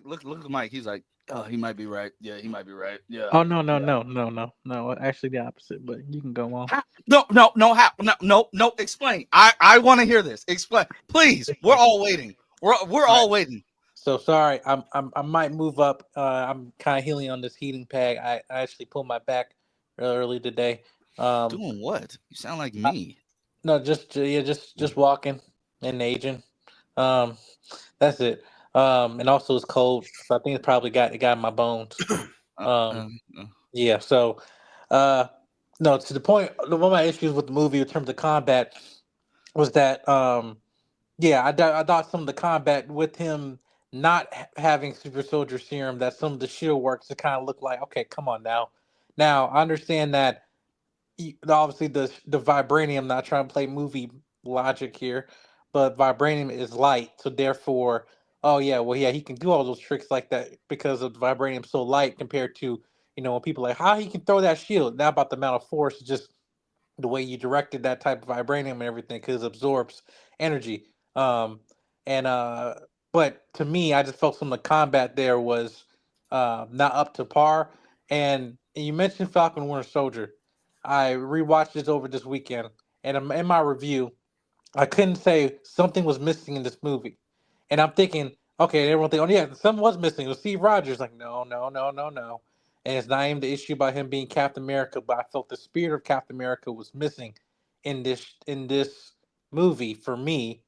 look at Mike. He's like, oh, he might be right. Yeah, he might be right. Yeah, Oh no, no, yeah. no, no, no, no. Actually, the opposite. But you can go on. How? No, no, no, how? No, no, no. Explain. I want to hear this. Explain, please. We're all waiting. We're All right. all waiting. So sorry, I might move up. I'm kind of healing on this heating pad. I actually pulled my back early today. Um, Doing what? You sound like I, me. no, just yeah, just walking and aging. Um, that's it. And also it's cold, so I think it got in my bones. Uh, Um, uh, uh, yeah. So, uh, no, to the point. One of my issues with the movie in terms of combat was that yeah, I thought some of the combat with him not having super soldier serum, that some of the shield works to kind of look like, okay, come on now. Now I understand that obviously the vibranium. Not trying to play movie logic here, but vibranium is light, so therefore, oh yeah, well yeah, he can do all those tricks like that because of the vibranium so light compared to when people like how he can throw that shield. Not about the amount of force, just the way you directed that type of vibranium and everything because it absorbs energy. Um, and but to me, I just felt some of the combat there was not up to par. And you mentioned Falcon Winter Soldier. I rewatched this over this weekend, and in my review, I couldn't say something was missing in this movie. And I'm thinking, okay, everyone think, oh yeah, something was missing. It was Steve Rogers. Like, no, no, no, no, no. And it's not even the issue about him being Captain America, but I felt the spirit of Captain America was missing in this movie for me.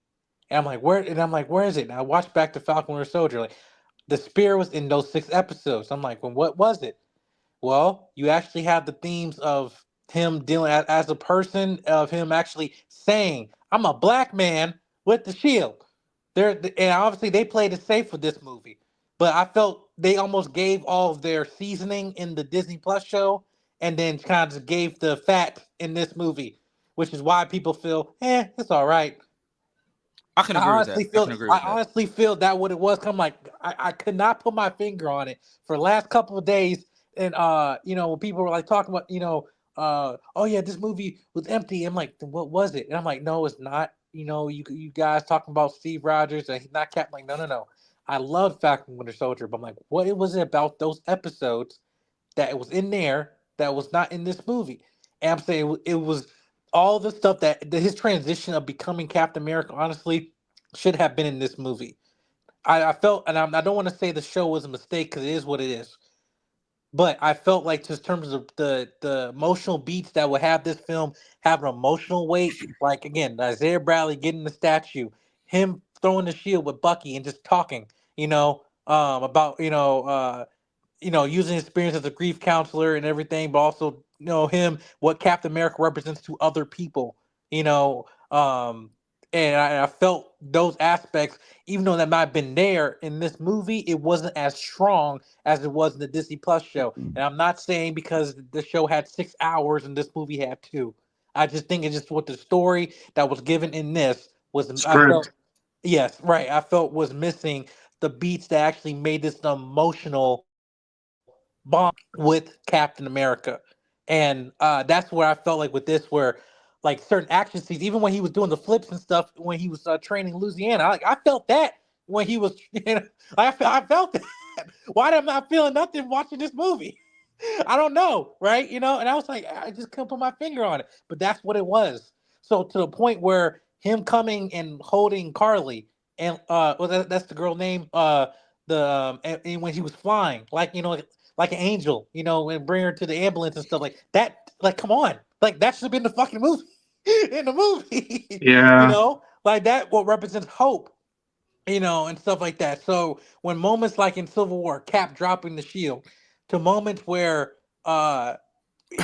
And I'm like, where? And I'm like, where is it? And I watched back to Falcon Winter Soldier. Like, the spirit was in those 6 episodes. I'm like, well, what was it? Well, you actually have the themes of him dealing as a person, of him actually saying, "I'm a black man with the shield." And obviously they played it safe for this movie, but I felt they almost gave all of their seasoning in the Disney Plus show, and then kind of gave the fat in this movie, which is why people feel, it's all right. I can agree with that. I can agree I with that. honestly feel that what it was. I'm like, I could not put my finger on it for the last couple of days. And when people were like talking about, oh yeah, this movie was empty. I'm like, then what was it? And I'm like, no, it's not. You guys talking about Steve Rogers and he's not Cap. Like, no, no, no. I love Falcon Winter Soldier, but I'm like, what was it about those episodes that it was in there that was not in this movie? And I'm saying it was all the stuff that his transition of becoming Captain America, honestly, should have been in this movie. I felt, and I don't want to say the show was a mistake because it is what it is, but I felt like just in terms of the emotional beats that would have this film have an emotional weight, like again, Isaiah Bradley getting the statue, him throwing the shield with Bucky and just talking, about using his experience as a grief counselor and everything, but also him what Captain America represents to other people. You know, and I felt those aspects, even though that might have been there in this movie, it wasn't as strong as it was in the Disney Plus show. And I'm not saying because the show had 6 hours and this movie had two. I just think it's just what the story that was given in this was. I felt Script. yes, right. I felt was missing the beats that actually made this an emotional bond with Captain America. And that's where I felt like with this, where like certain action scenes, even when he was doing the flips and stuff, when he was training Louisiana, I felt that when he was, I felt that. Why am I not feeling nothing watching this movie? I don't know, right? And I was like, I just couldn't put my finger on it, but that's what it was. So to the point where him coming and holding Carly, and that's the girl name, and when he was flying, like an angel, and bring her to the ambulance and stuff like that. Like, come on, like that should have been the fucking movie in the movie, Yeah. like that. What represents hope, and stuff like that. So when moments like in Civil War, Cap dropping the shield, to moments where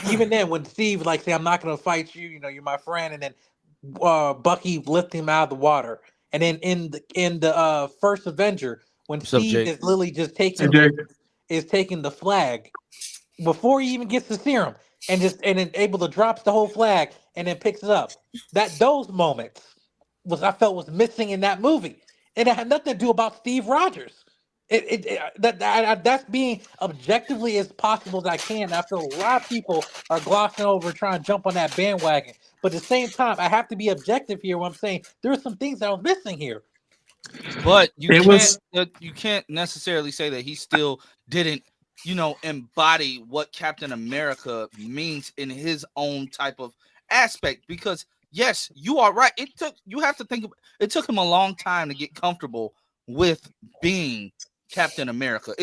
even then when Steve like say I'm not gonna fight you, you're my friend, and then Bucky lifting him out of the water, and then in the first Avenger when What's up, Steve Jake? is literally just Hey, taking Jake. the flag before he even gets the serum, and then able to drops the whole flag and then picks it up. That those moments was I felt was missing in that movie, and it had nothing to do about Steve Rogers. That's being objectively as possible as I can. I feel a lot of people are glossing over trying to jump on that bandwagon, but at the same time, I have to be objective here. When I'm saying there are some things that are missing here. But you It was can't necessarily say that he still didn't, embody what Captain America means in his own type of aspect. Because yes, you are right. You have to think it took him a long time to get comfortable with being Captain America.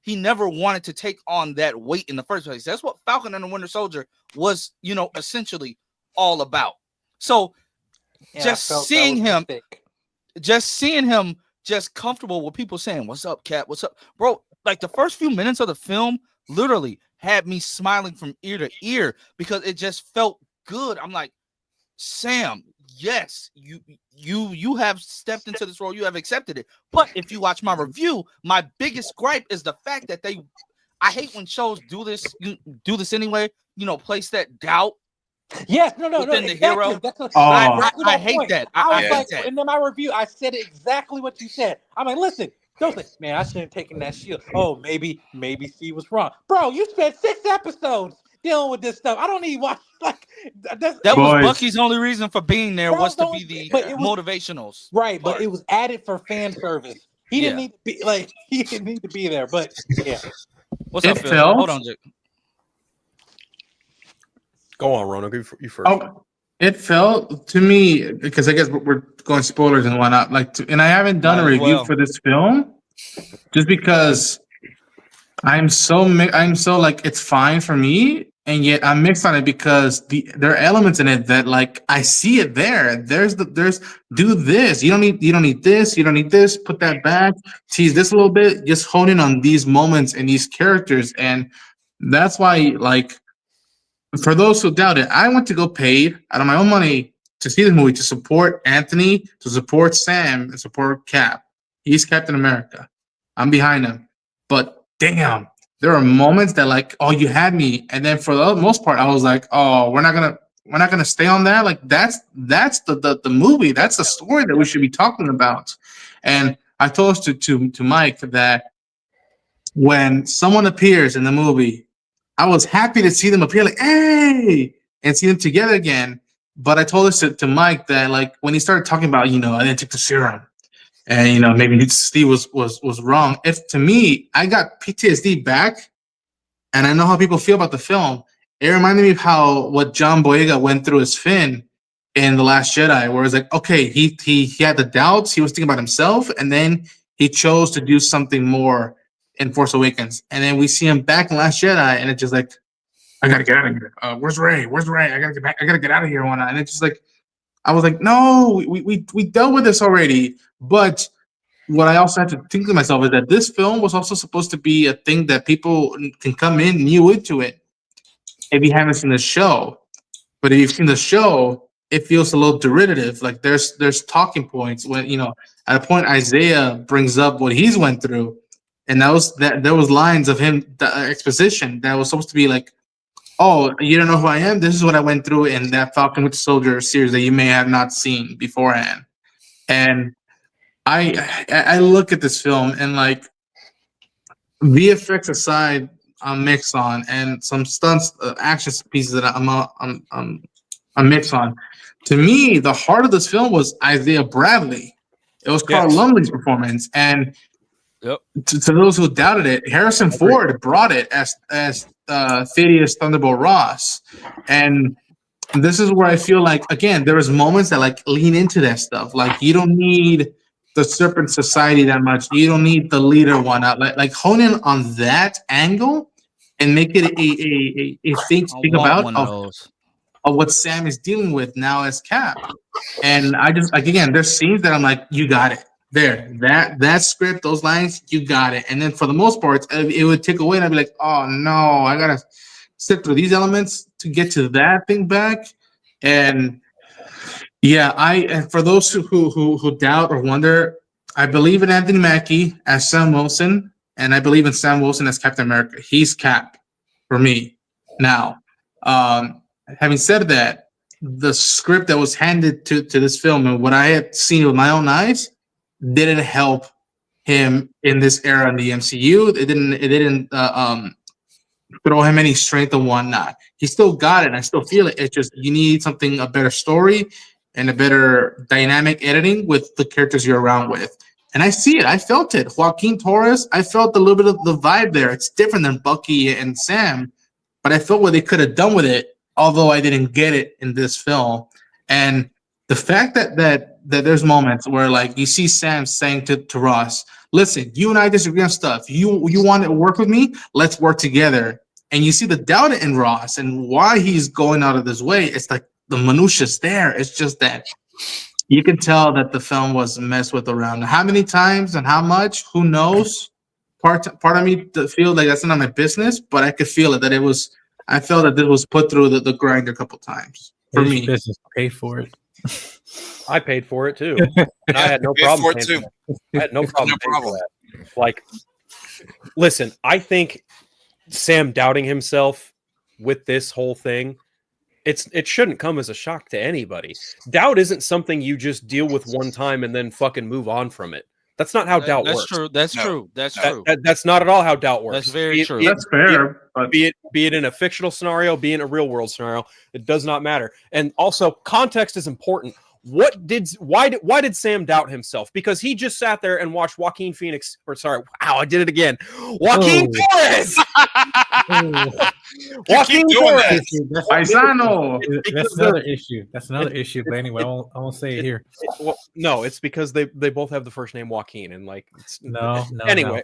He never wanted to take on that weight in the first place. That's what Falcon and the Winter Soldier was, essentially all about. So And I just felt that seeing was a him mistake. just comfortable with people saying, "What's up, Cap? What's up, bro?" Like the first few minutes of the film literally had me smiling from ear to ear because it just felt good. I'm like, Sam, yes, you have stepped into this role, you have accepted it. But if you watch my review, my biggest gripe is the fact that I hate when shows do this. You do this anyway. Place that doubt Yes, no, within the exactly. hero. That's Oh. I hate that. I was hate like, that. and in my review, I said exactly what you said. I'm like, listen, don't say, man, I shouldn't have taken that shield. Oh, maybe Steve was wrong, bro. You spent 6 episodes dealing with this stuff. I don't need watch like That was Boys. Bucky's only reason for being there That was was to only- be the but it was- motivationals. right, part. but it was added for fan service. He didn't need to be like he didn't need to be there. But yeah, What's It up, Phil? felt- Hold on, Jake. Go on, Roanoke. You first. Oh, it felt to me, because I guess we're going spoilers and whatnot. And I haven't done Might a as review well. for this film, just because I'm so like it's fine for me, and yet I'm mixed on it because there are elements in it that like I see it there. There's do this. You don't need this. You don't need this. Put that back. Tease this a little bit. Just hone in on these moments and these characters, and that's why like. For those who doubt it, I went to go paid out of my own money to see this movie to support Anthony, to support Sam, and support Cap. He's Captain America. I'm behind him. But damn, there are moments that like, oh, you had me, and then for the most part, I was like, oh, we're not gonna stay on that. Like that's the movie. That's the story that we should be talking about. And I told us to Mike that when someone appears in the movie, I was happy to see them appear, like, hey, and see them together again. But I told this to Mike that, like, when he started talking about, I didn't take the serum, and maybe Steve was wrong. If to me, I got PTSD back, and I know how people feel about the film. It reminded me of what John Boyega went through as Finn in The Last Jedi, where it's like, okay, he had the doubts, he was thinking about himself, and then he chose to do something more in Force Awakens, and then we see him back in Last Jedi, and it's just like, I gotta get out of here. Where's Ray? Where's Ray? I gotta get back. I gotta get out of here. And it's just like, I was like, no, we dealt with this already. But what I also had to think to myself is that this film was also supposed to be a thing that people can come in new into it if you haven't seen the show. But if you've seen the show, it feels a little derivative. Like there's talking points when at a point Isaiah brings up what he's went through. And there was lines of him, the exposition that was supposed to be like, oh, you don't know who I am? This is what I went through in that Falcon Winter Soldier series that you may have not seen beforehand. And I look at this film and like VFX aside, I'm mixed on, and some stunts, action pieces that I'm mixed on. To me, the heart of this film was Isaiah Bradley. It was Carl Lumley's performance, and to those who doubted it, Harrison Ford brought it as Thaddeus Thunderbolt Ross, and this is where I feel like again there was moments that like lean into that stuff. Like you don't need the Serpent Society that much. You don't need the leader one. Like hone in on that angle and make it a thing to think about of what Sam is dealing with now as Cap. And I just like again, there's scenes that I'm like, you got it. There, that script, those lines, you got it. And then for the most part, it would take away, and I'd be like, oh no, I gotta sit through these elements to get to that thing back. And yeah, and for those who doubt or wonder, I believe in Anthony Mackie as Sam Wilson, and I believe in Sam Wilson as Captain America. He's Cap for me. Now, having said that, the script that was handed to this film and what I had seen with my own eyes didn't help him in this era in the MCU. It didn't throw him any strength and whatnot. He still got it, and I still feel it. It's just you need a better story, and a better dynamic editing with the characters you're around with. And I see it. I felt it. Joaquin Torres, I felt a little bit of the vibe there. It's different than Bucky and Sam, but I felt what they could have done with it, although I didn't get it in this film. And the fact that there's moments where like you see Sam saying to Ross, listen, you and I disagree on stuff. You want to work with me? Let's work together. And you see the doubt in Ross and why he's going out of this way. It's like the minutia's there. It's just that you can tell that the film was messed with around. How many times and how much? Who knows? Part of me feel like that's not my business, but I could feel it that it was. I felt that this was put through the grind a couple times for me. Business pay for it. I paid for it too. And I had no problem paying for that. I had no problem paying for that. Like, listen, I think Sam doubting himself with this whole thing, it shouldn't come as a shock to anybody. Doubt isn't something you just deal with one time and then fucking move on from it. That's not how doubt works. True. That's true. That's true. That's not at all how doubt works. That's very true. That's fair. Be it in a fictional scenario, be in a real world scenario, it does not matter. And also, context is important. Why did Sam doubt himself? Because he just sat there and watched Joaquin Phoenix, I did it again. Joaquin Torres. Joaquin Torres. Paisano. That's another issue. That's another issue. But anyway, I won't say it here. No, it's because they both have the first name Joaquin, and like no. Anyway,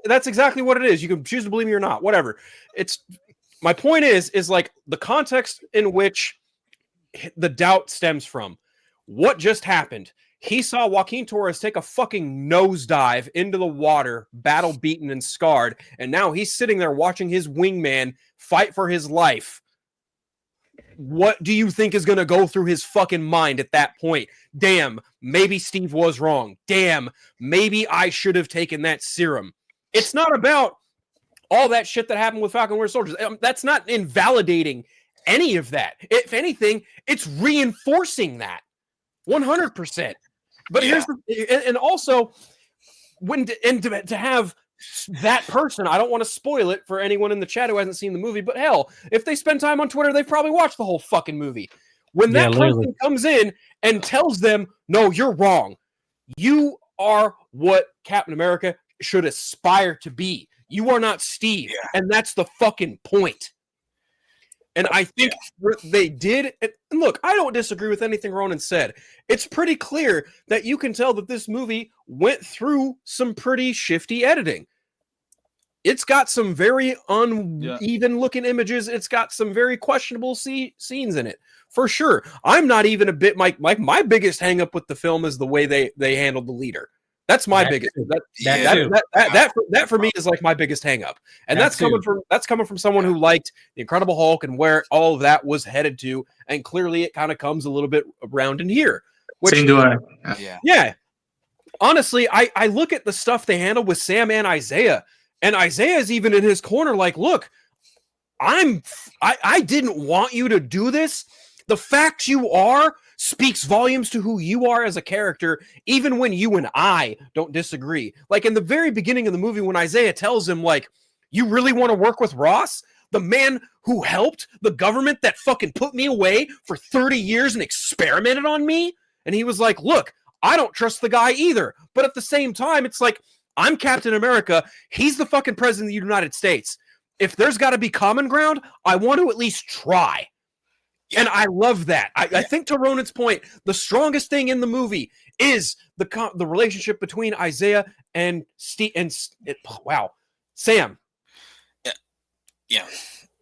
that's exactly what it is. You can choose to believe me or not. Whatever. It's my point is like the context in which the doubt stems from. What just happened? He saw Joaquin Torres take a fucking nosedive into the water, battle beaten and scarred, and now he's sitting there watching his wingman fight for his life. What do you think is going to go through his fucking mind at that point? Damn, maybe Steve was wrong. Damn, maybe I should have taken that serum. It's not about all that shit that happened with Falcon Winter Soldier. That's not invalidating any of that. If anything, it's reinforcing that 100%. But here's and also to have that person, I don't want to spoil it for anyone in the chat who hasn't seen the movie, but hell, if they spend time on Twitter, they've probably watched the whole fucking movie. When that person comes in and tells them, no, you're wrong. You are what Captain America should aspire to be. You are not Steve. Yeah. And that's the fucking point. And I think what they did, and look, I don't disagree with anything Ronan said. It's pretty clear that you can tell that this movie went through some pretty shifty editing. It's got some very uneven looking images. It's got some very questionable scenes in it, for sure. I'm not even a bit, my biggest hang up with the film is the way they handled the leader. That's my biggest. That for me is like my biggest hang up, and that's coming from someone who liked the Incredible Hulk and where all of that was headed to, and clearly it kind of comes a little bit around in here. Same do I. Yeah. Honestly, I look at the stuff they handled with Sam and Isaiah is even in his corner. Like, look, I didn't want you to do this. The fact you are speaks volumes to who you are as a character, even when you and I don't disagree. Like in the very beginning of the movie, when Isaiah tells him, like, you really want to work with Ross? The man who helped the government that fucking put me away for 30 years and experimented on me? And he was like, look, I don't trust the guy either. But at the same time, it's like, I'm Captain America. He's the fucking president of the United States. If there's got to be common ground, I want to at least try. And I love that. I think to Ronan's point, the strongest thing in the movie is the relationship between Isaiah and Steve wow, Sam. Yeah.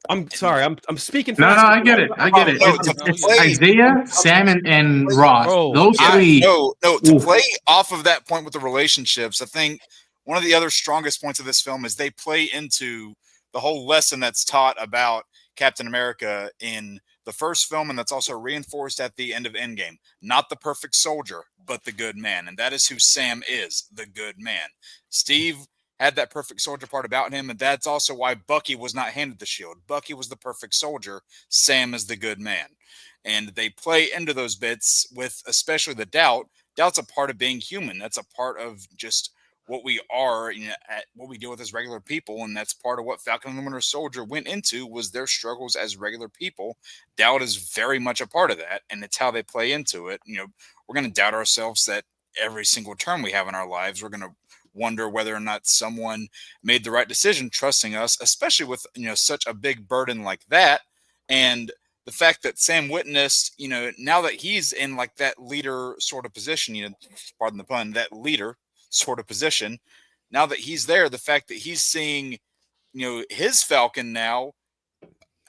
I'm sorry. I'm speaking. No, I get it. It's Isaiah, Sam, and Ross. Those three. To play off of that point with the relationships, I think one of the other strongest points of this film is they play into the whole lesson that's taught about Captain America in the first film, and that's also reinforced at the end of Endgame. Not the perfect soldier, but the good man. And that is who Sam is, the good man. Steve had that perfect soldier part about him, and that's also why Bucky was not handed the shield. Bucky was the perfect soldier. Sam is the good man. And they play into those bits with especially the doubt. Doubt's a part of being human. That's a part of just what we are, at what we deal with as regular people. And that's part of what Falcon and the Winter Soldier went into, was their struggles as regular people. Doubt is very much a part of that, and it's how they play into it. We're going to doubt ourselves that every single turn we have in our lives. We're going to wonder whether or not someone made the right decision trusting us, especially with such a big burden like that. And the fact that Sam witnessed, now that he's in like that leader sort of position, pardon the pun, that leader sort of position, now that he's there, the fact that he's seeing, his Falcon now,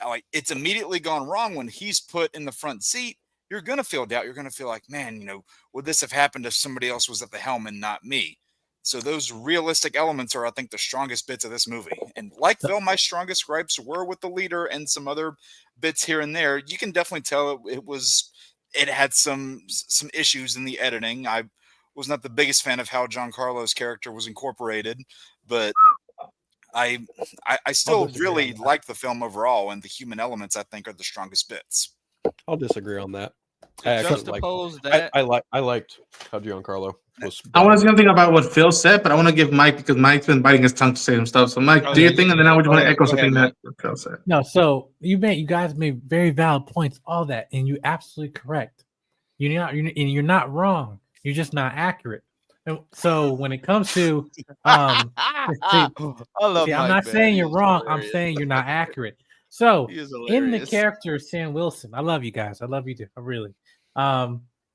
like, it's immediately gone wrong when he's put in the front seat. You're going to feel doubt. You're going to feel like, man, would this have happened if somebody else was at the helm and not me? So those realistic elements are, I think, the strongest bits of this movie. And like Phil, my strongest gripes were with the leader and some other bits here and there. You can definitely tell it had some issues in the editing. I was not the biggest fan of how Giancarlo's character was incorporated, but I still really like the film overall, and the human elements, I think, are the strongest bits. I'll disagree on that. I liked how Giancarlo was. I want to say something about what Phil said, but I want to give Mike, because Mike's been biting his tongue to say some stuff. So Mike, do your thing, and then I would want to echo something that Phil said. No, so you guys made very valid points, all that, and you're absolutely correct. You're not wrong. You're just not accurate. And so when it comes to I'm not saying you're wrong. I'm saying you're not accurate. So in the character of Sam Wilson, I love you guys. I love you too. I really.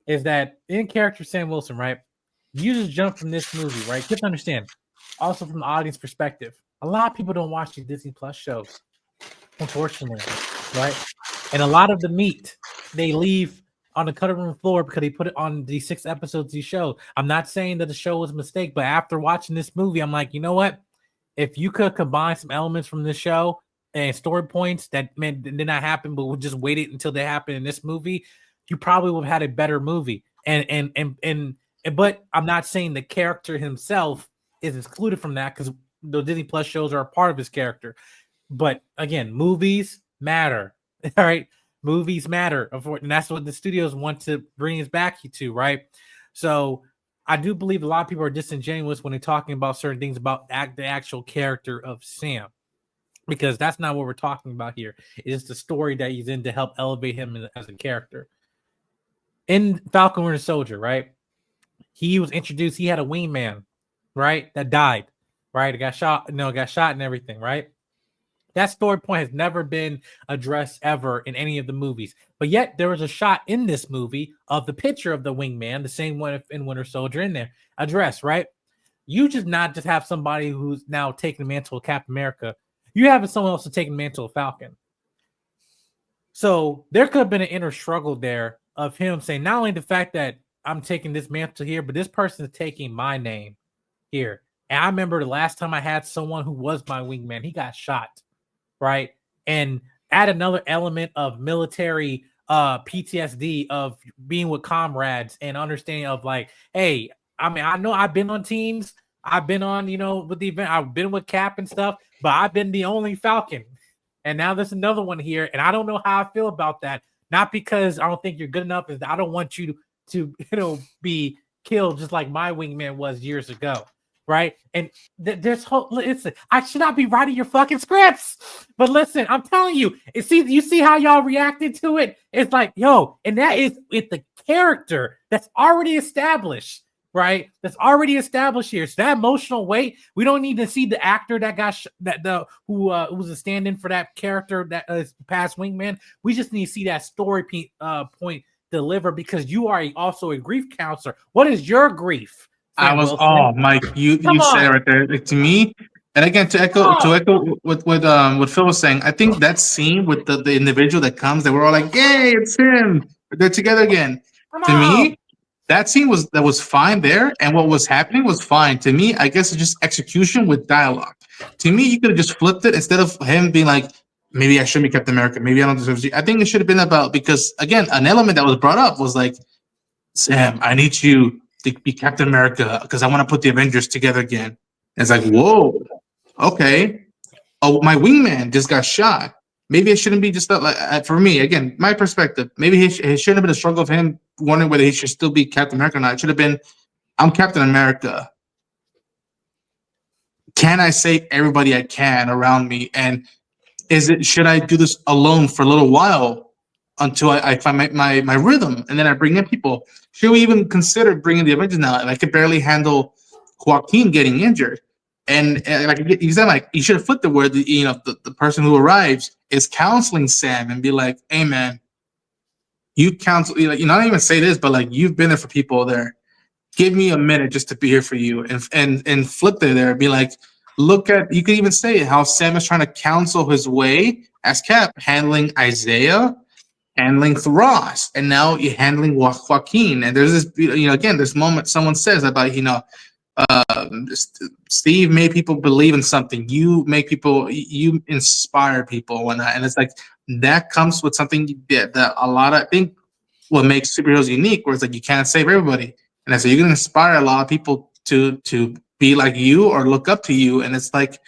Is that in character Sam Wilson, right? You just jump from this movie, right? You have to understand, also from the audience perspective, a lot of people don't watch the Disney Plus shows, unfortunately, right? And a lot of the meat they leave on the cutting room floor because they put it on the 6 episodes of the show. I'm not saying that the show was a mistake, but after watching this movie, I'm like, you know what? If you could combine some elements from this show and story points that did not happen, but we just waited until they happen in this movie, you probably would have had a better movie. But I'm not saying the character himself is excluded from that, because the Disney Plus shows are a part of his character. But again, movies matter. All right. Movies matter. And that's what the studios want to bring us back to, right? So I do believe a lot of people are disingenuous when they're talking about certain things about the actual character of Sam, because that's not what we're talking about here. It's the story that he's in to help elevate him as a character. In Falcon Winter Soldier, right? He was introduced. He had a wingman, right? That died, right? It got shot and everything, right? That story point has never been addressed ever in any of the movies. But yet there was a shot in this movie of the picture of the wingman, the same one in Winter Soldier, in there, addressed, right? You just not just have somebody who's now taking the mantle of Captain America. You have someone else to take the mantle of Falcon. So there could have been an inner struggle there of him saying, not only the fact that I'm taking this mantle here, but this person is taking my name here. And I remember the last time I had someone who was my wingman, he got shot, right? And add another element of military PTSD of being with comrades and understanding of like, hey, I mean, I know I've been on teams. I've been on, with the event. I've been with Cap and stuff, but I've been the only Falcon. And now there's another one here. And I don't know how I feel about that. Not because I don't think you're good enough. Is I don't want you to be killed just like my wingman was years ago. Right. And there's listen, I should not be writing your fucking scripts. But listen, I'm telling you, you see how y'all reacted to it? It's like, yo, and that is with the character that's already established, right? That's already established here. So that emotional weight, we don't need to see the actor that got who was a stand-in for that character that is past wingman. We just need to see that story point deliver, because you are also a grief counselor. What is your grief? Mike, you said it right there. Like, to me, and again, to echo what Phil was saying, I think that scene with the individual that comes, that we're all like, yay, it's him, they're together again. Me, that scene was fine there, and what was happening was fine. To me, I guess it's just execution with dialogue. To me, you could have just flipped it, instead of him being like, maybe I shouldn't be Captain America, maybe I don't deserve to. I think it should have been about, because again, an element that was brought up was like, Sam, I need you to be Captain America because I want to put the Avengers together again. And it's like, whoa, okay. Oh, my wingman just got shot. Maybe it shouldn't be just that. Like, for me, again, my perspective, maybe it shouldn't have been a struggle of him wondering whether he should still be Captain America or not. It should have been, I'm Captain America. can I save everybody I can around me? And should I do this alone for a little while until I find my rhythm, and then I bring in people? Should we even consider bringing the Avengers now? And I could barely handle Joaquin getting injured. And like you said, like you should have flipped it where the person who arrives is counseling Sam and be like, "Hey man, you counsel, like, you not even say this, but like you've been there for people there. Give me a minute just to be here for you," and flip it there and be like, look at, you could even say how Sam is trying to counsel his way as Cap, handling Isaiah, handling Ross, and now you're handling Joaquin. And there's this, again, this moment someone says about, Steve made people believe in something. You make people, you inspire people and whatnot. And it's like that comes with something that a lot of, I think, what makes superheroes unique, where it's like you can't save everybody. And I say you can inspire a lot of people to be like you or look up to you. And it's like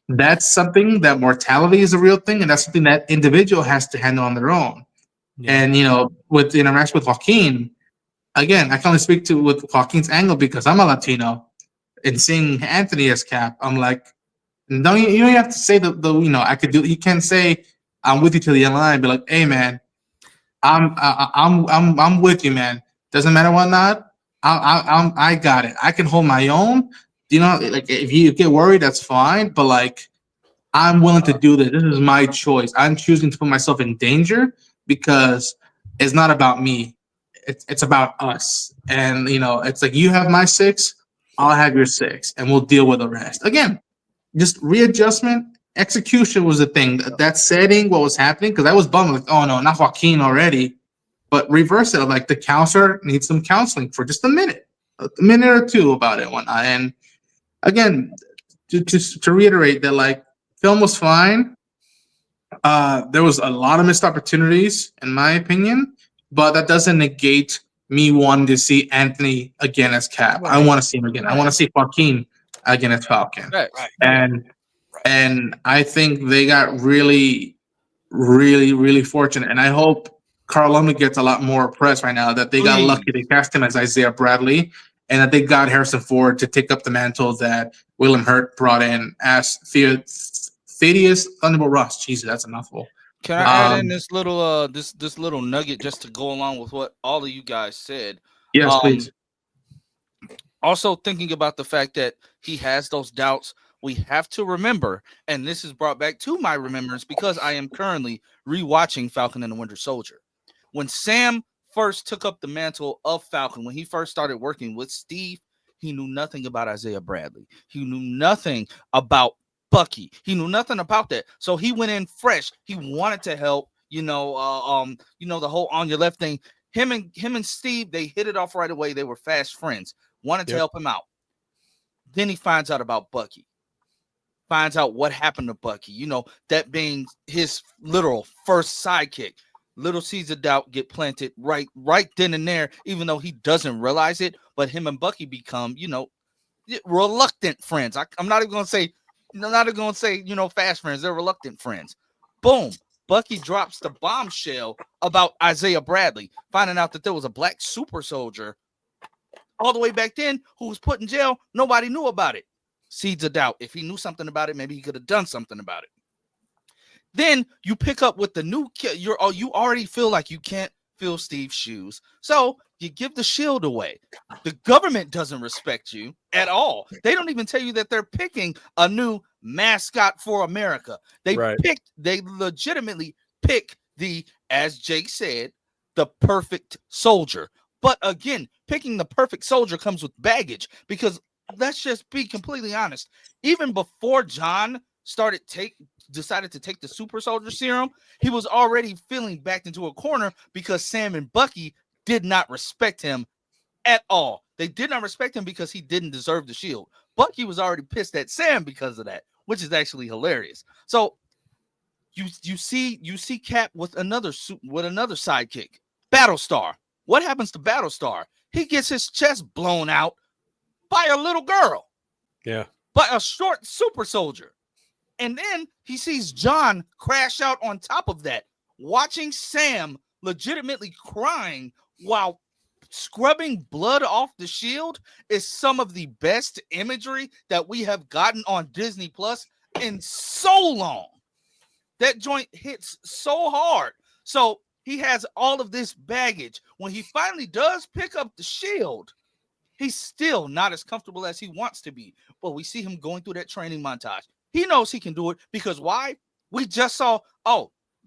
that's something that mortality is a real thing, and that's something that individual has to handle on their own. Yeah. And with the interaction with Joaquin, again, I can only speak to with Joaquin's angle because I'm a Latino, and seeing Anthony as Cap, I'm like, you don't have to say I could do. You can say I'm with you to the end line, be like, hey man, I'm with you, man. Doesn't matter what not. I got it. I can hold my own. Like if you get worried, that's fine. But like, I'm willing to do this. This is my choice. I'm choosing to put myself in danger because it's not about me. It's about us. And it's like you have my 6, I'll have your 6, and we'll deal with the rest. Again, just readjustment. Execution was the thing. That setting, what was happening, because I was bummed. Like, oh no, not Joaquin already. But reverse it. Like the counselor needs some counseling for just a minute or two about it, and whatnot. And again, to reiterate that, like, film was fine. There was a lot of missed opportunities, in my opinion, but that doesn't negate me wanting to see Anthony again as Cap. Right. I want to see him again. Right. I want to see Joaquin again as Falcon. Right. And I think they got really, really, really fortunate. And I hope Carl Lumbly gets a lot more press right now that they got lucky. They cast him as Isaiah Bradley, and that they got Harrison Ford to take up the mantle that William Hurt brought in as Thaddeus Thunderbolt Ross. Jesus, that's a mouthful. Can I add in this little this little nugget just to go along with what all of you guys said? Yes, please. Also thinking about the fact that he has those doubts, we have to remember, and this is brought back to my remembrance because I am currently rewatching Falcon and the Winter Soldier. When Sam first took up the mantle of Falcon, when he first started working with Steve, he knew nothing about Isaiah Bradley. He knew nothing about Bucky. He knew nothing about that. So he went in fresh. He wanted to help, the whole on your left thing. Him and Steve, they hit it off right away. They were fast friends. Wanted to help him out. Then he finds out about Bucky. Finds out what happened to Bucky. That being his literal first sidekick. Little seeds of doubt get planted right then and there, even though he doesn't realize it. But him and Bucky become, reluctant friends. I'm not even going to say, fast friends. They're reluctant friends. Boom. Bucky drops the bombshell about Isaiah Bradley, finding out that there was a black super soldier all the way back then who was put in jail. Nobody knew about it. Seeds of doubt. If he knew something about it, maybe he could have done something about it. Then you pick up with the new kid. You already feel like you can't fill Steve's shoes. So you give the shield away. The government doesn't respect you at all. They don't even tell you that they're picking a new mascot for America. They legitimately pick as Jake said, the perfect soldier. But again, picking the perfect soldier comes with baggage, because let's just be completely honest. Even before John decided to take the super soldier serum, he was already feeling backed into a corner because Sam and Bucky did not respect him at all. They did not respect him because he didn't deserve the shield. Bucky was already pissed at Sam because of that, which is actually hilarious. So you see Cap with another sidekick, Battlestar. What happens to Battlestar? He gets his chest blown out by a little girl. Yeah. By a short super soldier. And then he sees John crash out on top of that, watching Sam legitimately crying while scrubbing blood off the shield is some of the best imagery that we have gotten on Disney Plus in so long. That joint hits so hard. So he has all of this baggage. When he finally does pick up the shield, he's still not as comfortable as he wants to be. But we see him going through that training montage. He knows he can do it because why? We just saw,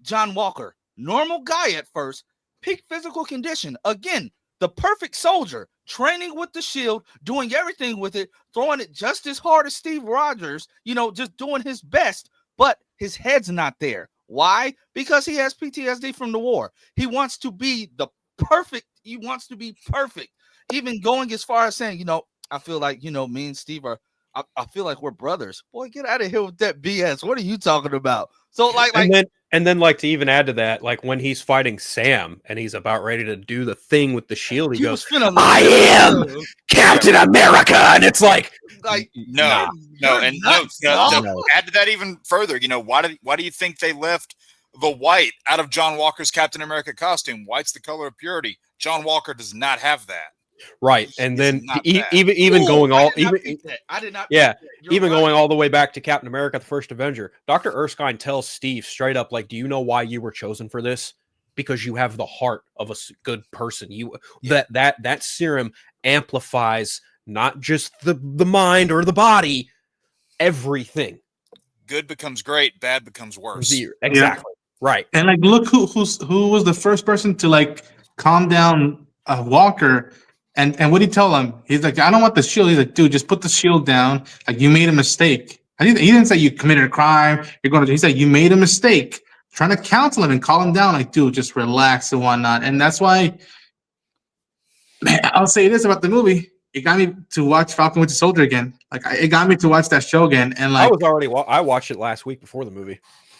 John Walker, normal guy at first, peak physical condition. Again, the perfect soldier, training with the shield, doing everything with it, throwing it just as hard as Steve Rogers, just doing his best, but his head's not there. Why? Because he has PTSD from the war. He wants to be perfect. Even going as far as saying, I feel like, me and Steve I feel like we're brothers. Boy, get out of here with that BS. What are you talking about? So and then like to even add to that, like when he's fighting Sam and he's about ready to do the thing with the shield, he goes, "I am Captain America," and it's like no. Add to that even further. Why do you think they left the white out of John Walker's Captain America costume? White's the color of purity. John Walker does not have that. Right, and then even going all the way back to Captain America, the First Avenger, Dr. Erskine tells Steve straight up, like, "Do you know why you were chosen for this? Because you have the heart of a good person. That serum amplifies not just the mind or the body, everything. Good becomes great, bad becomes worse. Exactly. Yeah. Right. And like, look who was the first person to like calm down Walker. And what did he tell him? He's like, I don't want the shield. He's like, dude, just put the shield down. Like, you made a mistake. He didn't say you committed a crime. He said you made a mistake. Trying to counsel him and calm him down. Like, dude, just relax and whatnot. And that's why, man, I'll say this about the movie. It got me to watch Falcon Winter Soldier again. Like, it got me to watch that show again. And like, I watched it last week before the movie.